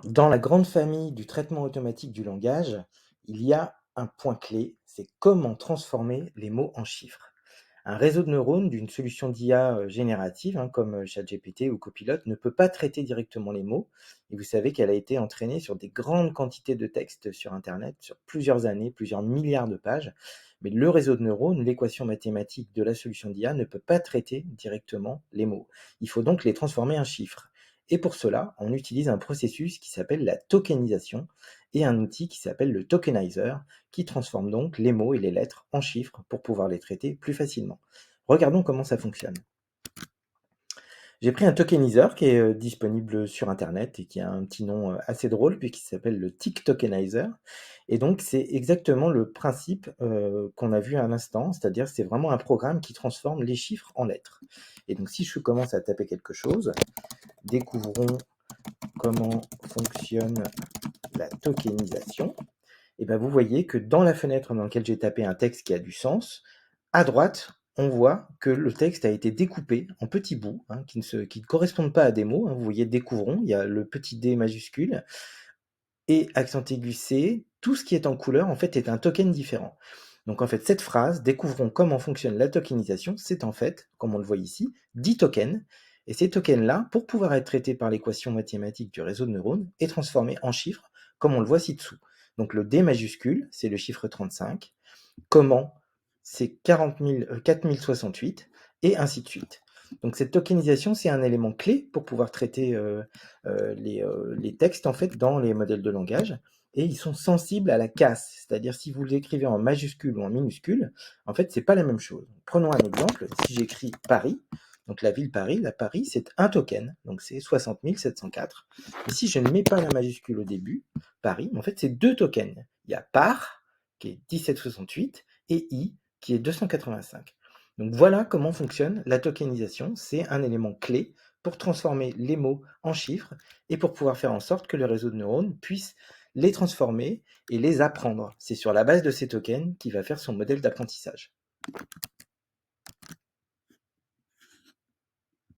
Dans la grande famille du traitement automatique du langage, il y a un point clé, c'est comment transformer les mots en chiffres. Un réseau de neurones d'une solution d'IA générative, comme ChatGPT ou Copilot, ne peut pas traiter directement les mots. Et vous savez qu'elle a été entraînée sur des grandes quantités de textes sur Internet, sur plusieurs années, plusieurs milliards de pages. Mais le réseau de neurones, l'équation mathématique de la solution d'IA, ne peut pas traiter directement les mots. Il faut donc les transformer en chiffres. Et pour cela, on utilise un processus qui s'appelle la tokenisation et un outil qui s'appelle le tokenizer, qui transforme donc les mots et les lettres en chiffres pour pouvoir les traiter plus facilement. Regardons comment ça fonctionne. J'ai pris un tokenizer qui est disponible sur internet et qui a un petit nom assez drôle puis qui s'appelle le Tick Tokenizer. Et donc c'est exactement le principe qu'on a vu à l'instant, c'est-à-dire c'est vraiment un programme qui transforme les chiffres en lettres. Et donc si je commence à taper quelque chose, découvrons comment fonctionne la tokenisation, et ben vous voyez que dans la fenêtre dans laquelle j'ai tapé un texte qui a du sens, à droite, on voit que le texte a été découpé en petits bouts qui ne correspondent pas à des mots. Vous voyez découvrons, il y a le petit D majuscule et accent aigu C. Tout ce qui est en couleur en fait est un token différent. Donc en fait cette phrase, découvrons comment fonctionne la tokenisation, c'est en fait, comme on le voit ici, 10 tokens. Et ces tokens-là, pour pouvoir être traités par l'équation mathématique du réseau de neurones, est transformés en chiffres, comme on le voit ci-dessous. Donc le D majuscule, c'est le chiffre 35. Comment, c'est 4068, et ainsi de suite. Donc cette tokenisation, c'est un élément clé pour pouvoir traiter les textes en fait dans les modèles de langage. Et ils sont sensibles à la casse, c'est-à-dire si vous l'écrivez en majuscule ou en minuscule, en fait, c'est pas la même chose. Prenons un exemple, si j'écris Paris, donc la ville Paris, la Paris, c'est un token, donc c'est 60 704. Et si je ne mets pas la majuscule au début, Paris, en fait, c'est deux tokens. Il y a par, qui est 1768, et i, qui est 285. Donc voilà comment fonctionne la tokenisation. C'est un élément clé pour transformer les mots en chiffres et pour pouvoir faire en sorte que le réseau de neurones puisse les transformer et les apprendre. C'est sur la base de ces tokens qu'il va faire son modèle d'apprentissage.